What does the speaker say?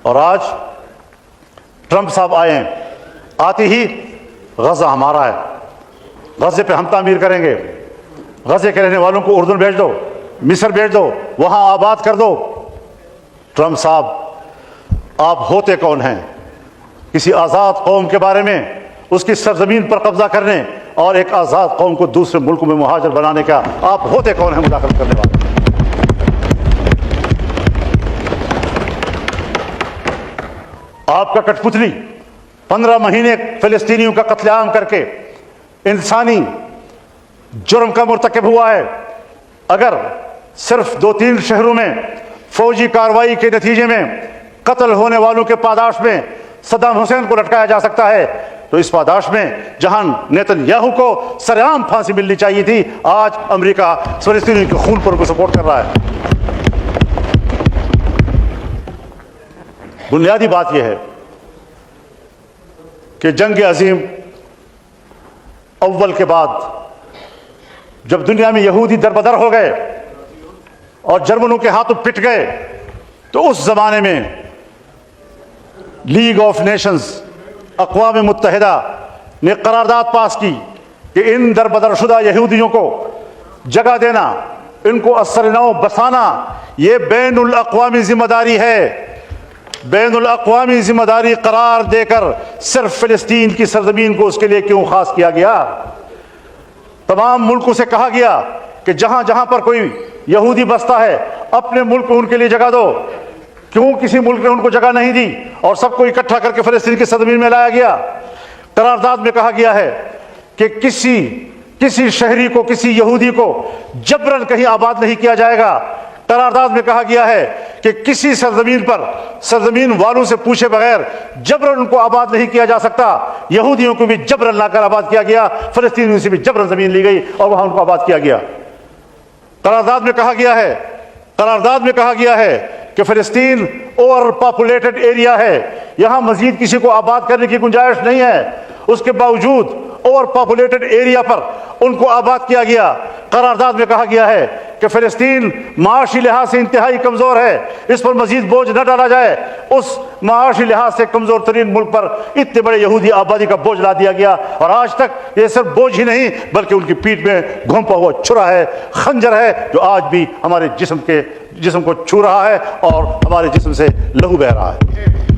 اور آج ٹرمپ صاحب آئے ہیں، آتے ہی غزہ ہمارا ہے، غزے پہ ہم تعمیر کریں گے، غزے کے رہنے والوں کو اردن بھیج دو، مصر بھیج دو، وہاں آباد کر دو۔ ٹرمپ صاحب آپ ہوتے کون ہیں؟ کسی آزاد قوم کے بارے میں، اس کی سرزمین پر قبضہ کرنے اور ایک آزاد قوم کو دوسرے ملکوں میں مہاجر بنانے کا آپ ہوتے کون ہیں مداخلت کرنے والے؟ آپ کا کٹ پتلی 15 مہینے فلسطینیوں کا قتل عام کر کے انسانی جرم کا مرتکب ہوا ہے۔ اگر صرف 2-3 شہروں میں فوجی کارروائی کے نتیجے میں قتل ہونے والوں کے پاداش میں صدام حسین کو لٹکایا جا سکتا ہے، تو اس پاداش میں جہاں نیتن یاہو کو سرعام پھانسی ملنی چاہیے تھی، آج امریکہ فلسطینیوں کے خون پر ان کو سپورٹ کر رہا ہے۔ بنیادی بات یہ ہے کہ جنگ عظیم اول کے بعد جب دنیا میں یہودی دربدر ہو گئے اور جرمنوں کے ہاتھوں پٹ گئے، تو اس زمانے میں لیگ آف نیشنز، اقوام متحدہ نے قرارداد پاس کی کہ ان دربدر شدہ یہودیوں کو جگہ دینا، ان کو اثر نو بسانا، یہ بین الاقوامی ذمہ داری ہے۔ بین الاقوامی ذمہ داری قرار دے کر صرف فلسطین کی سرزمین کو اس کے لیے کیوں خاص کیا گیا؟ تمام ملکوں سے کہا گیا کہ جہاں جہاں پر کوئی یہودی بستا ہے اپنے ملک میں ان کے لیے جگہ دو۔ کیوں کسی ملک نے ان کو جگہ نہیں دی اور سب کو اکٹھا کر کے فلسطین کی سرزمین میں لایا گیا؟ قرارداد میں کہا گیا ہے کہ کسی شہری کو، کسی یہودی کو جبراً کہیں آباد نہیں کیا جائے گا۔ قرارداد میں کہا گیا ہے کہ کسی سرزمین پر سرزمین والوں سے پوچھے بغیر جبراً ان کو آباد نہیں کیا جا سکتا۔ یہودیوں کو بھی جبراً لا کر آباد کیا گیا، فلسطینیوں سے بھی جبراً زمین لی گئی اور وہاں ان کو آباد کیا گیا۔ قرارداد میں کہا گیا ہے کہ فلسطین اوور پاپولیٹڈ ایریا ہے، یہاں مزید کسی کو آباد کرنے کی گنجائش نہیں ہے، اس کے باوجود اوور پاپولیٹڈ ایریا پر ان کو آباد کیا گیا۔ قرارداد میں کہا گیا ہے کہ فلسطین معاشی لحاظ سے انتہائی کمزور ہے، اس پر مزید بوجھ نہ ڈالا جائے۔ اس معاشی لحاظ سے کمزور ترین ملک پر اتنے بڑے یہودی آبادی کا بوجھ لا دیا گیا، اور آج تک یہ صرف بوجھ ہی نہیں بلکہ ان کی پیٹھ میں گھونپا ہوا چھرا ہے، خنجر ہے، جو آج بھی ہمارے جسم کو چھو رہا ہے اور ہمارے جسم سے لہو بہہ رہا ہے۔